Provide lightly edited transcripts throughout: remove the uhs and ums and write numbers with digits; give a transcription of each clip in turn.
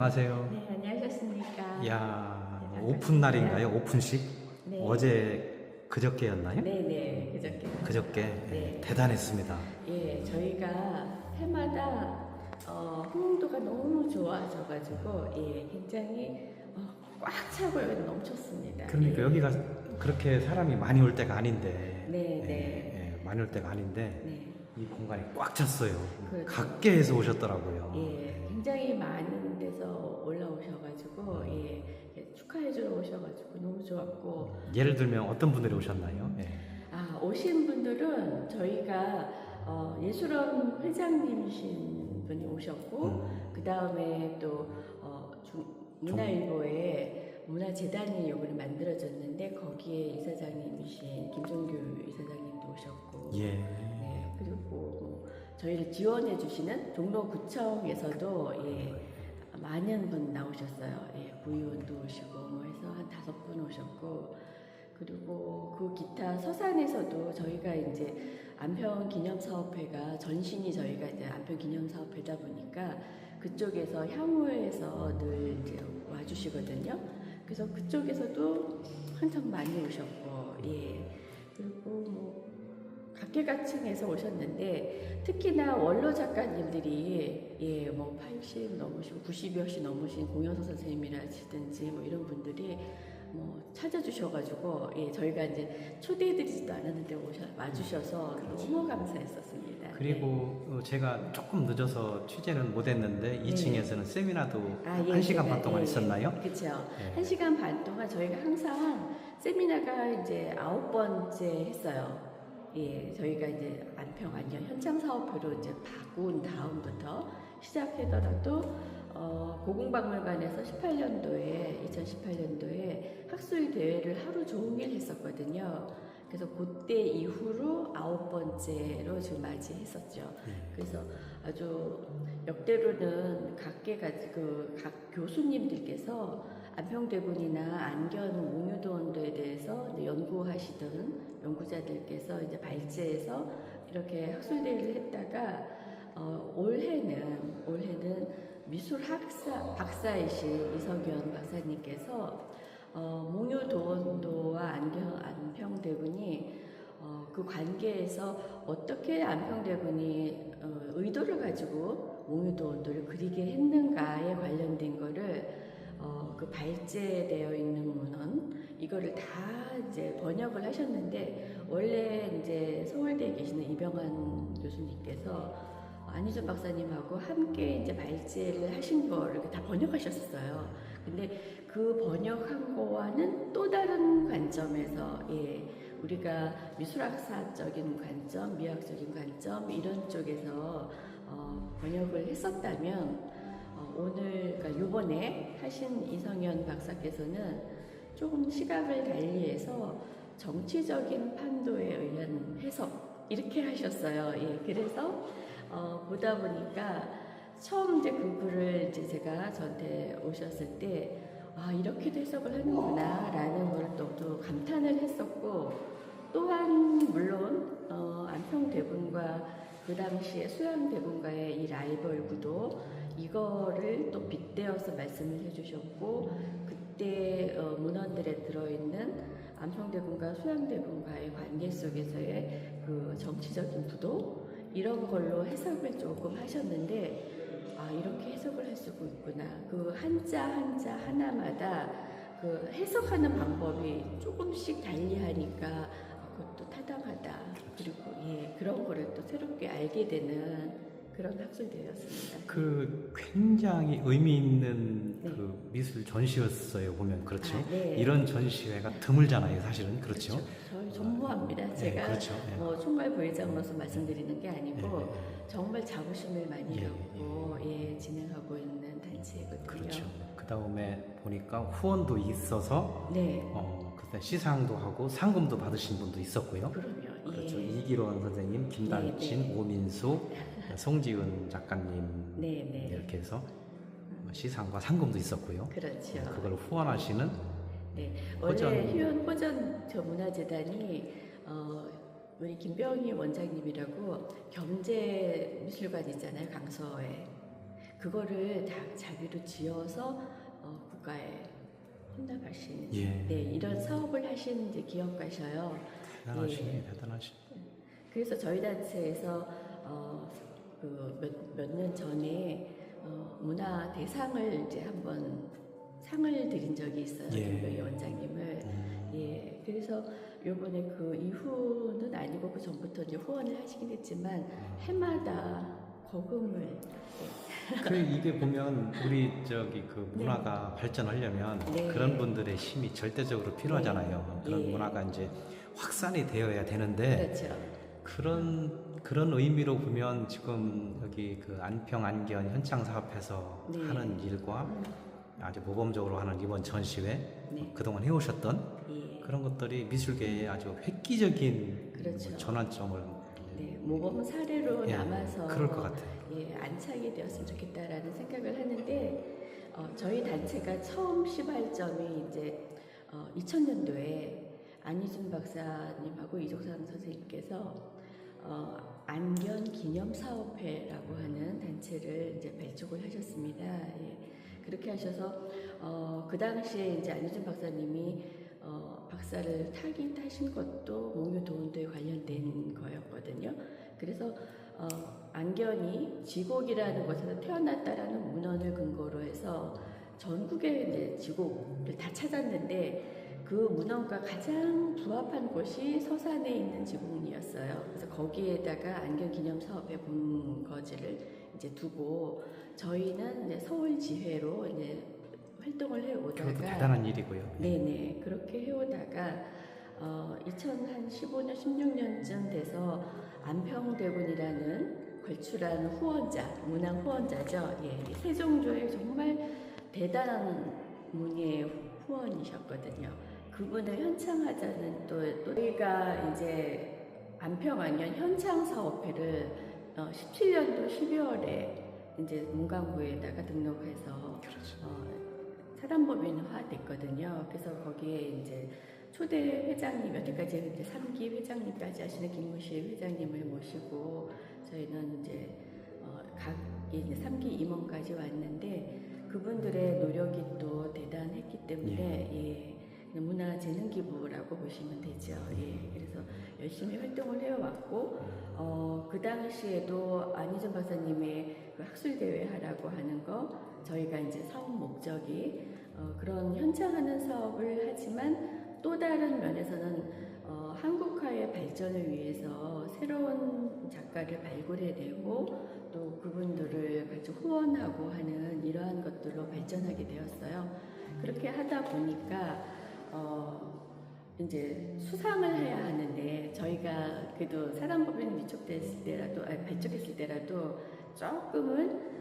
안녕하세요. 네, 안녕하셨습니까? 야, 네, 오픈 날인가요? 오픈식? 네. 어제 그저께였나요? 네네, 그저께. 그저께 네. 대단했습니다. 예, 저희가 해마다 흥흥도가 너무 좋아져가지고, 예, 굉장히 꽉 차고 여기 넘쳤습니다. 그러니까 예. 여기가 그렇게 사람이 많이 올 때가 아닌데, 네, 네. 많이 올 때가 아닌데 네. 이 공간이 꽉 찼어요. 그렇죠. 각계에서 오셨더라고요. 예, 굉장히 많은 데서 올라오셔가지고, 예, 축하해주러 오셔가지고 너무 좋았고, 예를 들면 어떤 분들이 오셨나요? 예. 오신 분들은 저희가 예술원 회장님이신 분이 오셨고, 그 다음에 또 문화일보에 문화재단이 요번에 만들어졌는데 거기에 이사장님이신 김종규 이사장님도 오셨고, 예. 네, 그리고 뭐 저희를 지원해 주시는 종로구청에서도 예, 많은 분 나오셨어요. 예, 구의원도 오시고 뭐 해서 한 5분 오셨고, 그리고 그 기타 서산에서도 저희가 이제 안평기념사업회가 전신이 저희가 이제 안평기념사업회다 보니까 그쪽에서 향후에서 늘 이제 와주시거든요. 그래서 그쪽에서도 한참 많이 오셨고, 예. 그리고 뭐 각계각층에서 오셨는데 특히나 원로 작가님들이 예, 뭐 80 넘으시고 90여시 넘으신 공연서 선생님이라든지 뭐 이런 분들이 뭐 찾아주셔가지고 예, 저희가 이제 초대해드리지도 않았는데 와주셔서 너무 감사했었습니다. 그리고 제가 조금 늦어서 취재는 못했는데 네. 2층에서는 세미나도 예, 1시간 반 동안 있었나요? 그렇죠. 예. 1시간 반 동안 저희가 항상 세미나가 이제 9번째 했어요. 예, 저희가 이제 안평안녕 현장사업회로 이제 바꾼 다음부터 시작하더라도 고궁박물관에서 2018년도에 학술 대회를 하루 종일 했었거든요. 그래서 그때 이후로 9번째로 지금 맞이했었죠. 그래서 아주 역대로는 각 교수님들께서 안평대군이나 안견 몽유도원도에 대해서 연구하시던 연구자들께서 이제 발제해서 이렇게 학술대회를 했다가 올해는 미술학사 박사이신 이석연 박사님께서 몽유도원도와 안평대군이 그 관계에서 어떻게 안평대군이 의도를 가지고 몽유도원도를 그리게 했는가에 관련된 거를 그 발제되어 있는 문헌 이거를 다 이제 번역을 하셨는데 원래 이제 서울대에 계시는 이병환 교수님께서 안희준 박사님하고 함께 이제 발제를 하신 거를 다 번역하셨어요. 근데 그 번역한 거와는 또 다른 관점에서 예, 우리가 미술학사적인 관점, 미학적인 관점 이런 쪽에서 번역을 했었다면 오늘 그러니까 요번에 하신 이성현 박사께서는 조금 시각을 달리해서 정치적인 판도에 의한 해석 이렇게 하셨어요. 예, 그래서 보다 보니까 처음 이제 그 글을 이제 제가 저한테 오셨을 때 이렇게도 해석을 하는구나라는 걸 또 감탄을 했었고 또한 물론 안평대군과 그 당시에 수양대군과의 이 라이벌 구도 이거를 또 빗대어서 말씀을 해주셨고 그때 문헌들에 들어있는 안평대군과 수양대군과의 관계 속에서의 그 정치적인 구도 이런 걸로 해석을 조금 하셨는데 이렇게 해석을 할 수가 있구나. 그 한자 하나마다 그 해석하는 방법이 조금씩 달리하니까 그것도 타당하다. 그리고 예, 그런 거를 또 새롭게 알게 되는 그런 학술대회였습니다. 그 굉장히 의미 있는 그 미술 전시였어요. 보면 그렇죠. 네. 이런 전시회가 드물잖아요. 사실은 그렇죠. 저희 전무합니다. 제가 그렇죠. 총괄 부회장으로서 말씀드리는 게 아니고 정말 자부심을 많이 갖고 진행하고 있는 단체거든요. 그렇죠. 그 다음에 보니까 후원도 있어서 그때 시상도 하고 상금도 받으신 분도 있었고요. 그럼요. 그렇죠. 이기론 선생님, 김달진, 오민수, 송지은 작가님 이렇게 해서 시상과 상금도 있었고요. 그렇죠. 그걸 후원하시는 원래 호전 문화재단이 우리 김병희 원장님이라고 경제미술관 있잖아요, 강서에. 그거를 다 자기로 지어서 국가에 혼납하신 예. 네, 이런 사업을 하신 이제 기업가셔요. 대단하시네, 대단하시. 그래서 저희 단체에서 몇 년 전에 문화 대상을 이제 한번 상을 드린 적이 있어요. 예. 김병희 원장님을. 예. 그래서 요번에 그 이후는 아니고 그 전부터 이제 후원을 하시긴 했지만 해마다 거금을 그 이게 보면 우리 저기 그 문화가 발전하려면 네. 그런 분들의 힘이 절대적으로 필요하잖아요. 네. 그런 예. 문화가 이제 확산이 되어야 되는데 그렇죠. 그런 의미로 보면 지금 여기 그 안평 안견 현창 사업에서 네. 하는 일과 아주 모범적으로 하는 이번 전시회 네. 그동안 해오셨던 예. 그런 것들이 미술계에 아주 획기적인 그렇죠. 전환점을 네, 모범 사례로 예, 남아서 그럴 것 같아요. 예, 안착이 되었으면 좋겠다라는 생각을 하는데 저희 단체가 처음 시발점이 이제 2000년도에 안희준 박사님하고 이종상 선생님께서 안견 기념사업회라고 하는 단체를 이제 발족을 하셨습니다. 예, 그렇게 하셔서 그 당시에 이제 안희준 박사님이 박사를 타신 것도 몽유도운도에 관련된 거였거든요. 그래서 안견이 지곡이라는 곳에서 태어났다라는 문헌을 근거로 해서 전국의 이제 지곡을 다 찾았는데 그 문헌과 가장 부합한 곳이 서산에 있는 지곡리였어요. 그래서 거기에다가 안견 기념 사업의 본거지를 이제 두고 저희는 이제 서울 지회로 이제 활동을 해오다가 그것도 대단한 일이고요. 네네 그렇게 해오다가 2015년 16년쯤 돼서 안평대군이라는 걸출한 후원자 문학 후원자죠. 예, 세종조의 정말 대단한 문예 후원이셨거든요. 그분을 현창하자는 또 저희가 이제 안평안견 현창사업회를 17년도 12월에 이제 문광부에다가 등록해서 사단법인화 됐거든요. 그래서 거기에 이제 초대 회장님, 여태까지 이제 3기 회장님까지 하시는 김무실 회장님을 모시고 저희는 이제 각기 이제 3기 임원까지 왔는데 그분들의 노력이 또 대단했기 때문에 예, 문화재능기부라고 보시면 되죠. 예, 그래서 열심히 활동을 해왔고 그 당시에도 안희준 박사님의 그 학술대회 하라고 하는 거 저희가 이제 사업 목적이 그런 현장하는 사업을 하지만 또 다른 면에서는 한국화의 발전을 위해서 새로운 작가를 발굴해내고 또 그분들을 같이 후원하고 하는 이러한 것들로 발전하게 되었어요. 그렇게 하다 보니까 이제 수상을 해야 하는데 저희가 그래도 사단법인 위촉됐을 때라도 발족했을 때라도 조금은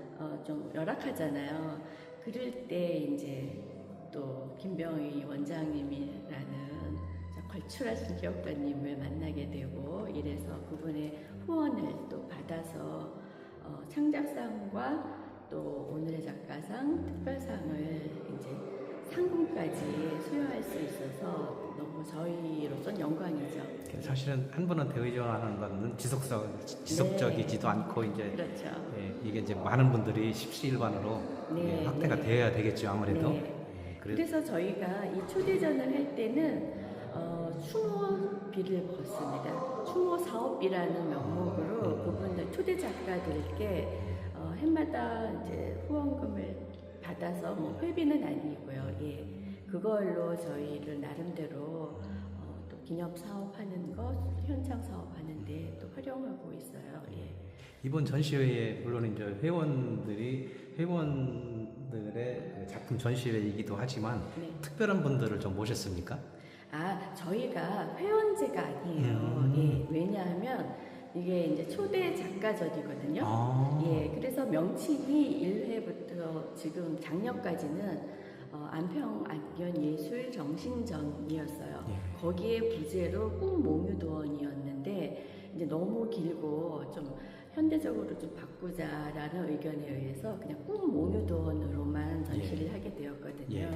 좀 열악하잖아요. 그럴 때 이제 또 김병희 원장님이라는 걸출하신 기업가님을 만나게 되고 이래서 그분의 후원을 또 받아서 창작상과 또 오늘의 작가상, 특별상을 이제 상금까지 수여할 수 있어서 너무 저희로서는 영광이죠. 사실은 한 번한테 의존하는 것은 지속적이지도 않고 이제 그렇죠. 예, 이게 이제 많은 분들이 십시일반으로 네, 확대가 네. 되어야 되겠죠 아무래도. 네. 그래서 저희가 이 초대전을 할 때는 추모비를 벗습니다. 추모 사업비라는 명목으로 그분들 초대 작가들께 해마다 이제 후원금을 받아서 뭐 회비는 아니고요. 예, 그걸로 저희를 나름대로 또 기념 사업하는 것, 현장 사업하는데 또 활용하고 있어요. 예. 이번 전시회에 물론 이제 회원들의 그 작품 전시회이기도 하지만 네. 특별한 분들을 좀 모셨습니까? 저희가 회원제가 아니에요. 예, 왜냐하면 이게 이제 초대 작가전이거든요. 예, 그래서 명칭이 1회부터 지금 작년까지는 안평 안견 예술 정신전이었어요. 예. 거기에 부제로 꿈몽유도원이었는데 이제 너무 길고 좀 현대적으로 좀 바꾸자라는 의견에 의해서 그냥 꿈몽유도원으로만 전시를 하게 되었거든요. 예.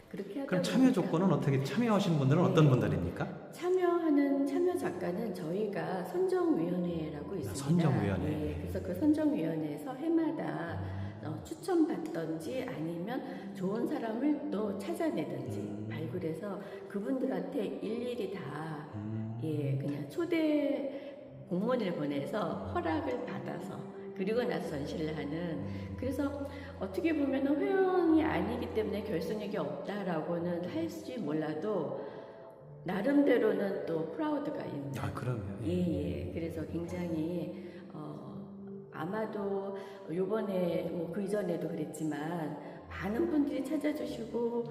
그렇게 하다 그럼 참여 조건은 어떻게 참여하신 분들은 어떤 분들입니까? 참여하는 참여 작가는 저희가 선정위원회라고 있습니다. 선정위원회. 예, 그래서 그 선정위원회에서 해마다 추천받던지 아니면 좋은 사람을 또 찾아내든지 발굴해서 그분들한테 일일이 다 그냥 초대 공문을 보내서 허락을 받아서 그리고 나서 전시를 하는, 그래서 어떻게 보면 회원이 아니기 때문에 결속력이 없다라고는 할지 몰라도 나름대로는 또 프라우드가 있는. 그럼요. 그래서 굉장히 아마도 요번에 그 이전에도 그랬지만 많은 분들이 찾아주시고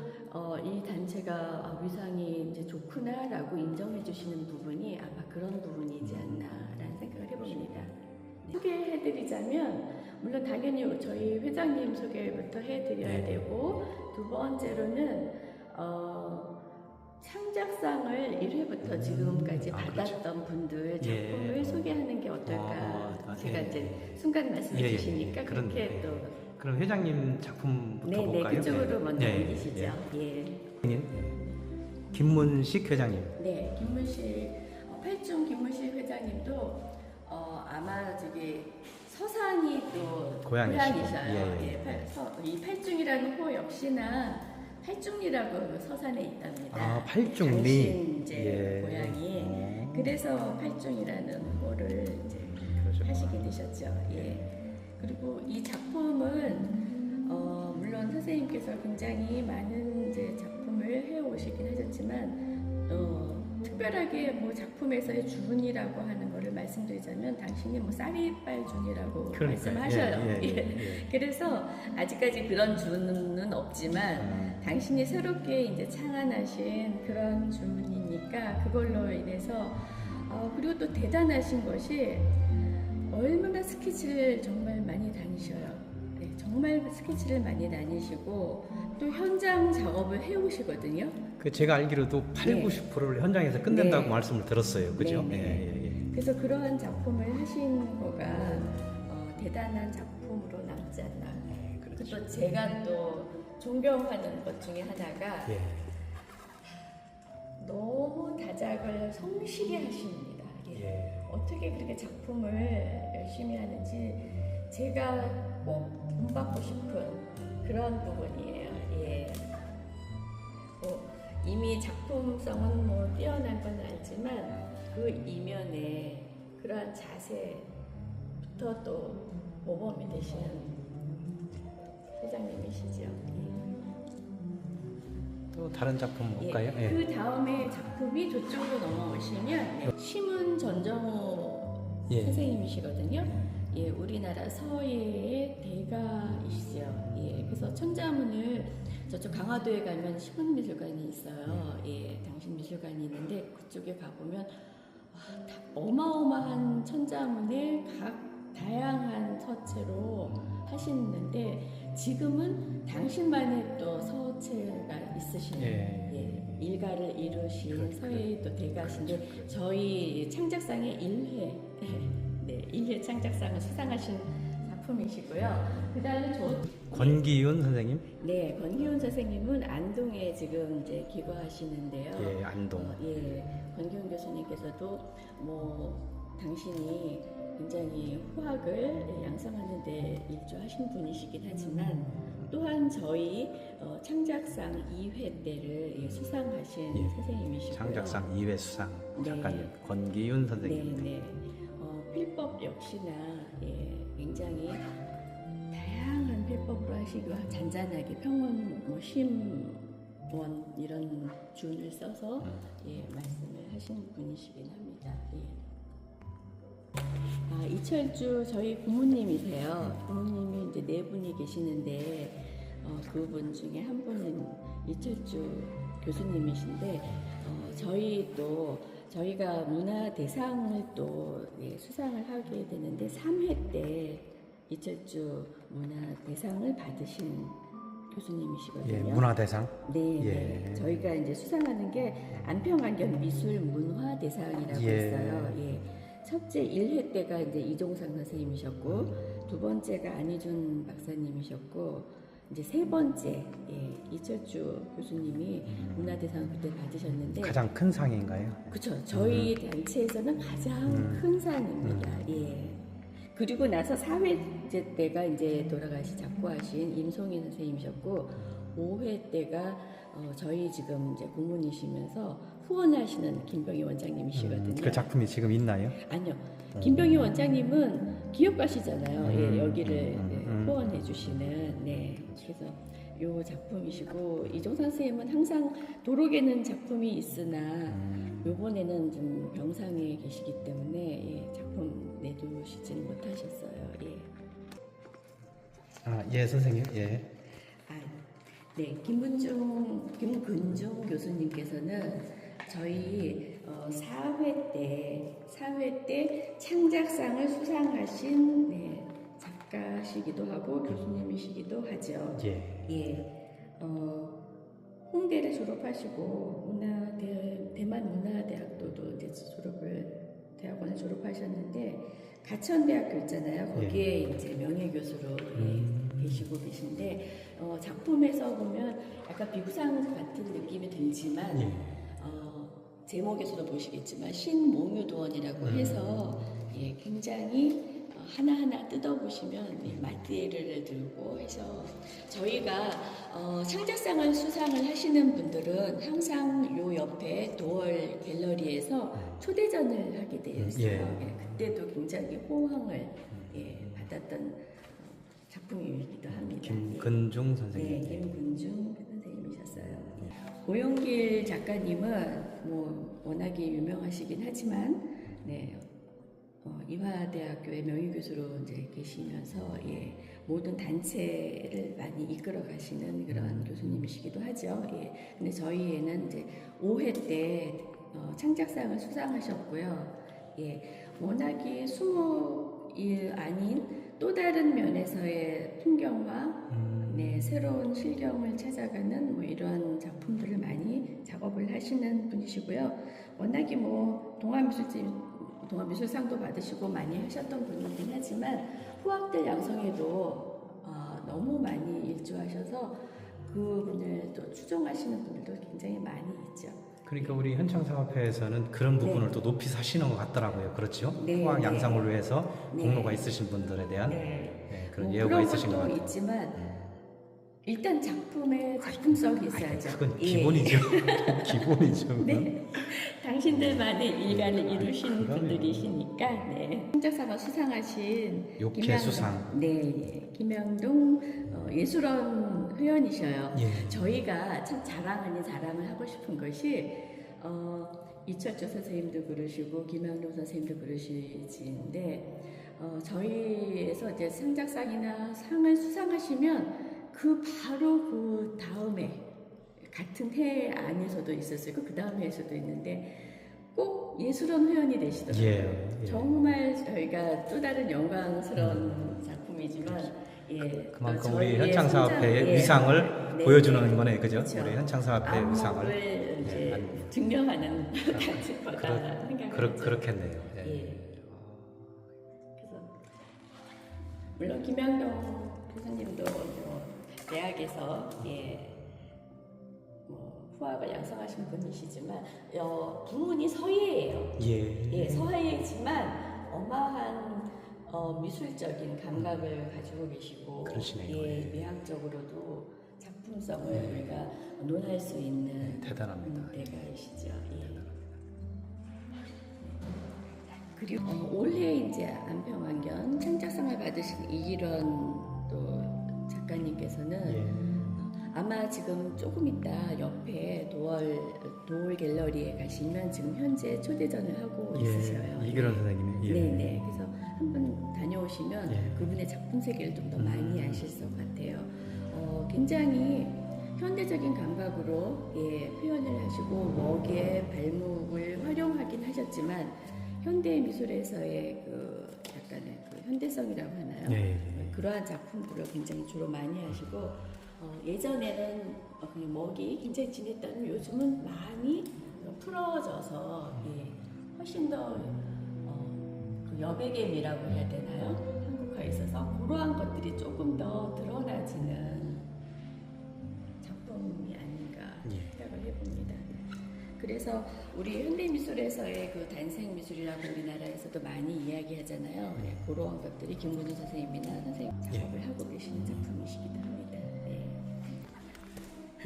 이 단체가 위상이 이제 좋구나라고 인정해 주시는 부분이 아마 그런 부분이지 않나라는 생각을 해봅니다. 소개해드리자면 물론 당연히 저희 회장님 소개부터 해드려야 되고, 두 번째로는 창작상을 1회부터 지금까지 받았던 분들 작품을 소개하는 게 어떨까. 제가 이제 순간 말씀해 주시니까 그렇게 또. 그럼 회장님 작품부터 볼까요? 그쪽으로 먼저 옮기시죠. 김문식 회장님. 네, 김문식, 팔중 김문식 회장님도 아마 저기 서산이 또 고향이셔요. 이 팔중이라는 호 역시나 팔중리라고 서산에 있답니다. 팔중리. 이제 고향이. 그래서 팔중이라는 호를 이제 하시게 되셨죠. 그리고 이 작품은 물론 선생님께서 굉장히 많은 이제 작품을 해오시긴 하셨지만 특별하게 뭐 작품에서의 주문이라고 하는 거를 말씀드리자면 당신이 뭐 쌀이빨준이라고 말씀하셔요. 그래서 아직까지 그런 주문은 없지만 당신이 새롭게 이제 창안하신 그런 주문이니까 그걸로 인해서 그리고 또 대단하신 것이 얼마나 스케치를 정말 많이 다니셔요. 정말 스케치를 많이 다니시고 또 현장 작업을 해오시거든요. 제가 알기로도 80~90%를 현장에서 끝낸다고 말씀을 들었어요. 그죠? 그래서 그러한 작품을 하신 거가 대단한 작품으로 남지 않나. 또 제가 또 존경하는 것 중에 하나가 너무 다작을 성실히 하십니다. 어떻게 그렇게 작품을 열심히 하는지 제가 꼭 본받고 싶은 그런 부분이에요. 이미 작품성은 뭐 뛰어난 건 알지만 그 이면에 그러한 자세부터 또 모범이 되시는 회장님이시죠. 또 다른 작품 볼까요? 그 다음에 작품이 저쪽으로 넘어오시면 심은 전정호 선생님이시거든요. 우리나라 서예의 대가이시죠. 그래서 천자문을 저쪽 강화도에 가면 심은미술관이 있어요. 당신미술관이 있는데 그쪽에 가보면 어마어마한 천자문을 각 다양한 서체로 하시는데 지금은 당신만의 또 서체가 있으신 일가를 이루신 서예의 또 대가신데 저희 창작상의 1회 창작상을 수상하신 작품이시고요. 그 다음에 권기윤 선생님? 네, 권기윤 선생님은 안동에 지금 이제 기거하시는데요. 안동. 권기윤 교수님께서도 당신이 굉장히 화학을 양성하는 데 일조하신 분이시긴 하지만 또한 저희 창작상 2회 때를 수상하신 선생님이시고요. 창작상 2회 수상 작가님 권기윤 선생님. 필법 역시나 굉장히 다양한 필법으로 하시고 잔잔하게 평원, 심원 이런 준을 써서 말씀을 하시는 분이시긴 합니다. 이철주 저희 고모님이세요. 고모님이 이제 4분이 계시는데 그분 중에 한 분은 이철주 교수님이신데 저희가 문화대상을 또 수상을 하게 되는데 3회 때 이철주 문화대상을 받으신 교수님이시거든요. 문화대상? 네. 저희가 이제 수상하는 게 안평안경 미술 문화대상이라고 있어요. 첫째 1회 때가 이제 이종상 선생님이셨고 두 번째가 안희준 박사님이셨고 이제 세 번째 이철주 교수님이 문화대상 그때 받으셨는데 가장 큰 상인가요? 그렇죠. 저희 단체에서는 가장 큰 상입니다. 그리고 나서 4회째 때가 이제 돌아가신 작고하신 임송희 선생님이셨고 5회 때가 저희 지금 이제 고문이시면서 후원하시는 김병희 원장님이시거든요. 그 작품이 지금 있나요? 아니요. 김병희 원장님은 기업가시잖아요. 예, 여기를 후원해 주시는. 네. 그래서 요 작품이시고 이종선 선생님은 항상 도록에는 작품이 있으나 요번에는 좀 병상에 계시기 때문에 예, 작품 내두시지는 못하셨어요. 예. 예, 선생님. 예. 네, 김근중 교수님께서는 저희 4회 때 창작상을 수상하신 네, 작가시기도 하고 교수님이시기도 하죠. 예. 예. 홍대를 졸업하시고 대만 문화대학도도 이제 대학원을 졸업하셨는데 가천대학교 있잖아요. 거기에 이제 명예교수로 계시고 계신데 작품에서 보면 약간 비구상 같은 느낌이 들지만 제목에서도 보시겠지만 신몽유도원이라고 해서 예, 굉장히 하나하나 뜯어보시면 마티에르를 들고 해서 저희가 창작상을 수상을 하시는 분들은 항상 요 옆에 도월 갤러리에서 초대전을 하게 되어 있어요. 예, 그때도 굉장히 호황을 받았던 작품이기도 합니다. 김근중 선생님. 네, 김근중 선생님이셨어요. 오영길 작가님은 뭐 워낙에 유명하시긴 하지만 네. 이화대학교의 명예교수로 이제 계시면서 예, 모든 단체를 많이 이끌어 가시는 그런 교수님이시기도 하죠. 예. 근데 저희에는 이제 5회 때 창작상을 수상하셨고요. 예, 워낙에 수목이 아닌 또 다른 면에서의 풍경화, 네, 새로운 실경을 찾아가는 뭐 이러한 작품들을 많이 작업을 하시는 분이시고요. 워낙에 뭐 동아미술상도 받으시고 많이 하셨던 분이긴 하지만 후학들 양성에도 너무 많이 일조하셔서 그분을 또 추종하시는 분들도 굉장히 많이 있죠. 그러니까 우리 현창사업회에서는 그런 부분을 또 높이 사시는 것 같더라고요. 그렇죠? 네, 후학 양성을 위해서 공로가 있으신 분들에 대한 그런 예우가 있으신 것 같아요. 그런 것도 있지만 일단 작품의 작품성이 있어야죠. 그건 기본이죠. 기본이죠. 네. 당신들만의 일가를 이루신 분들이시니까 네. 창작상을 수상하신 욕해수상. 네, 김양동 예술원 회원이셔요. 예. 저희가 참 자랑 아닌 자랑을 하고 싶은 것이 이철조 선생님도 그러시고 김양동 선생님도 그러시는데 저희에서 이제 창작상이나 상을 수상하시면 그 바로 그 다음에 같은 해 안에서도 있었을 거그 다음 해에서도 있는데 꼭 예술원 회원이 되시더라고요. 예. 정말 저희가 또 다른 영광스러운 작품이지만 그만큼 우리 현창사업회의 위상을 보여주는 거네, 그죠? 우리 현창사업회의 위상을 이제 증명하는 단체거다 생각하죠. 그렇겠네요. 그래서 물론 김양동 교수님도 대학에서 후학을 양성하신 분이시지만 부문이 서예예요. 서예지만 어마한 미술적인 감각을 가지고 계시고 외향적으로도 작품성을 우리가 논할 수 있는 대단합니다. 대가이시죠. 그리고 올해 이제 안평환경 창작상을 받으신 이기런 또 작가님께서는 아마 지금 조금 있다 옆에 도월 갤러리에 가시면 지금 현재 초대전을 하고 있으셔요. 이기런 선생님이. 네네. 그래서 한번 다녀오시면 그분의 작품 세계를 좀 더 많이 아실 것 같아요. 굉장히 현대적인 감각으로 표현을 하시고 웍의 발목을 활용하긴 하셨지만 현대 미술에서의 그 약간의 그 현대성이라고 하나요? 그러한 작품들을 굉장히 주로 많이 하시고 예전에는 그냥 먹이 굉장히 진했다면 요즘은 많이 풀어져서 훨씬 더 그 여백의미라고 해야 되나요? 한국화에 있어서 그러한 것들이 조금 더 드러나지는 작품이 아닌가 생각을 해봅니다. 그래서 우리 현대미술에서의 그 단생미술이라고 우리나라에서도 많이 이야기하잖아요. 그런 것들이 김문희 선생님이나 선생님 작업을 하고 계시는 작품이시기도 합니다.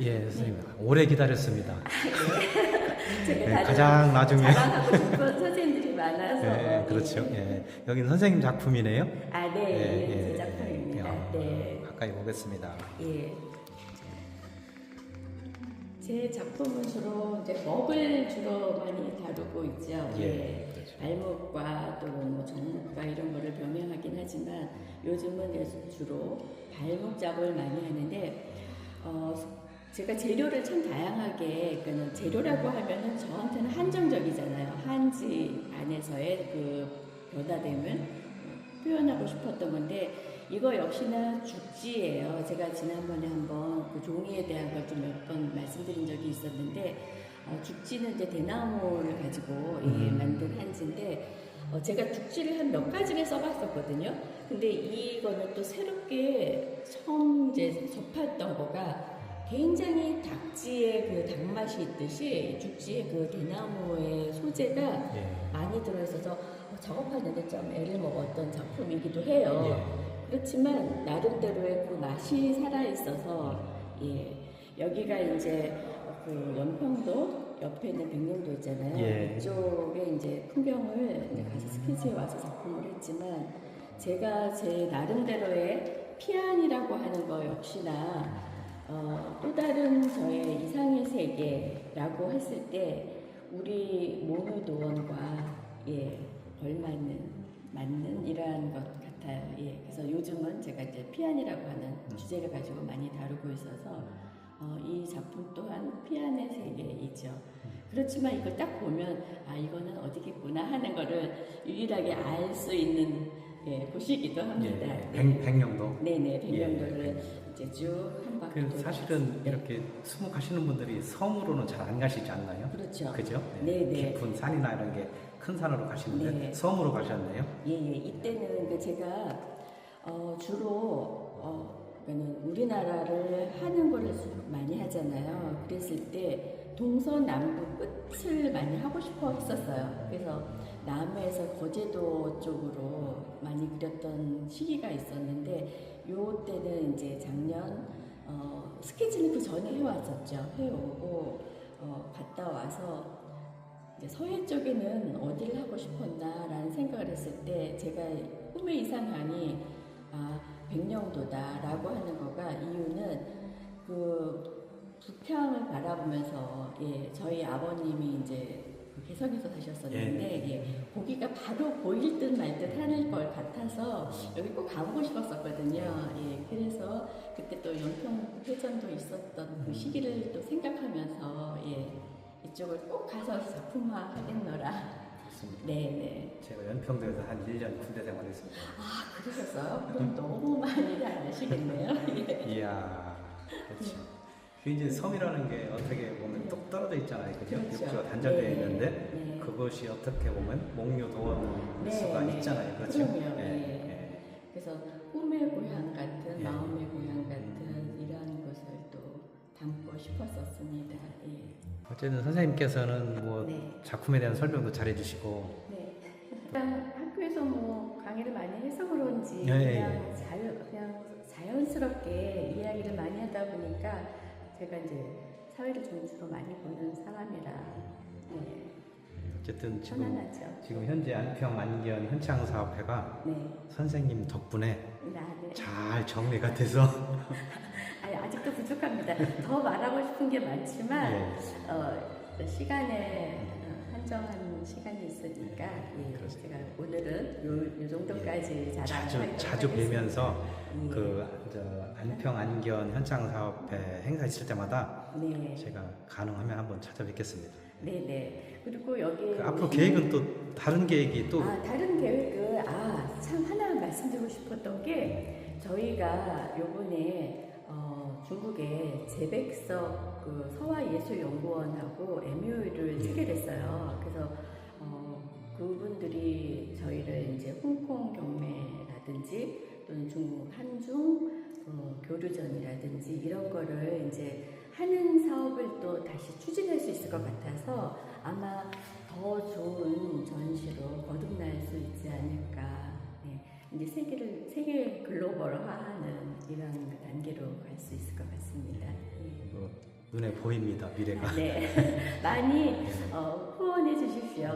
예, 선생님 오래 기다렸습니다. 제가 가장 나중에 자랑하고 싶은 선생님들이 많아서. 그렇죠. 여기는 선생님 작품이네요. 제 작품입니다. 가까이 보겠습니다. 제 작품은 주로 이제 먹을 주로 많이 다루고 있죠. 그렇죠. 발목과 또 뭐 정목과 이런 거를 병행하긴 하지만 요즘은 주로 발목 작업을 많이 하는데 제가 재료를 참 다양하게 그러니까 재료라고 하면은 저한테는 한정적이잖아요. 한지 안에서의 그 변화됨을 표현하고 싶었던 건데 이거 역시나 죽지예요. 제가 지난번에 한번 그 종이에 대한 걸 좀 몇 번 말씀드린 적이 있었는데 죽지는 이제 대나무를 가지고 만든 한지인데 제가 죽지를 한 몇 가지를 써봤었거든요. 근데 이거는 또 새롭게 처음 이제 접했던 거가 굉장히 닭지의 그 닭맛이 있듯이 죽지의 그 대나무의 소재가 많이 들어있어서 작업하는데 좀 애를 먹었던 작품이기도 해요. 그렇지만 나름대로의 그 맛이 살아있어서 여기가 이제 그 연평도 옆에 있는 백령도 있잖아요. 이쪽에 이제 풍경을 이제 가서 스케치해 와서 작품을 했지만 제가 제 나름대로의 피안이라고 하는 거 역시나 또 다른 저의 이상의 세계라고 했을 때 우리 몽유도원과 맞는 이러한 것 같아요. 그래서 요즘은 제가 이제 피안이라고 하는 주제를 가지고 많이 다루고 있어서 이 작품 또한 피안의 세계이죠. 그렇지만 이걸 딱 보면 이거는 어디겠구나 하는 거를 유일하게 알 수 있는 곳이기도 합니다. 백령도. 네네, 백령도를 이제 쭉 한 바퀴. 사실은 이렇게 수목하시는 분들이 섬으로는 잘 안 가시지 않나요? 그렇죠. 그죠? 네네. 깊은 산이나 이런 게 큰 산으로 가시는데 섬으로 가셨네요. 이때는 제가 주로 그러니까는 우리나라를 하는 거를 많이 하잖아요. 그랬을 때 동서남북 끝을 많이 하고 싶어 했었어요. 그래서 남해에서 거제도 쪽으로 많이 그렸던 시기가 있었는데 요 때는 이제 작년 스케치는 그 전에 해왔었죠. 해오고 갔다 와서 이제 서해 쪽에는 어디를 하고 싶었나라는 생각을 했을 때 제가 꿈의 이상향이 백령도다라고 하는 거가 이유는 그 북향을 바라보면서 저희 아버님이 이제 개성에서 사셨었는데 거기가 바로 보일 듯 말 듯 하는 걸 같아서 여기 꼭 가보고 싶었었거든요. 그래서 그때 또 연평 회전도 있었던 그 시기를 또 생각하면서 이쪽을 꼭 가서 작품화 하겠노라. 네네. 제가 연평도에서 한 1년 군대 생활했습니다. 그러셨어요? 그럼 너무 많이 다르시겠네요. 이야, 그렇죠. 이제 섬이라는 게 어떻게 보면 뚝 떨어져 있잖아요. 그죠? 육지가 단절되어 있는데 그것이 어떻게 보면 목요도원일 수가 있잖아요. 그렇죠? 그래서 꿈의 고향 같은 마음의 고향 같은 이런 것을 또 담고 싶었었습니다. 어쨌든 선생님께서는 뭐 작품에 대한 설명도 잘해주시고 일단 학교에서 뭐 강의를 많이 해서 그런지 그냥 자연스럽게 이야기를 많이 하다 보니까 제가 이제 사회를 좀 주로 많이 보는 사람이라 어쨌든 편안하죠. 지금 현재 안평 안견 현창사업회가 선생님 덕분에 잘 정리가 돼서 아직도 부족합니다. 더 말하고 싶은 게 많지만 시간에 한정한 시간이 있으니까 제가 오늘은 요 정도까지 자주 뵈면서 안평 안견 현창사업회 행사 있을 때마다 제가 가능하면 한번 찾아뵙겠습니다. 네네. 그리고 여기 앞으로 계획은 또 다른 계획이 또 다른 계획은 참 하나 말씀드리고 싶었던 게 저희가 요번에 중국의 재백석 그 서화예술연구원하고 MOU를 체결했어요. 그래서 그분들이 저희를 이제 홍콩 경매라든지 또는 중국 한중 교류전이라든지 이런 거를 이제 하는 사업을 또 다시 추진할 수 있을 것 같아서 아마 더 좋은 전시로 거듭날 수 있지 않을까. 네. 이제 세계 글로벌화하는 이런 그 단계로 갈 수 있을 것 같습니다. 눈에 보입니다, 미래가. 네. 많이 후원해 주십시오.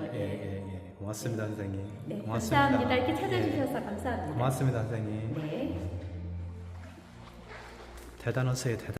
고맙습니다, 선생님. 네, 고맙습니다. 감사합니다. 이렇게 찾아주셔서 감사합니다. 고맙습니다, 선생님. 네. 대단하세요, 대단.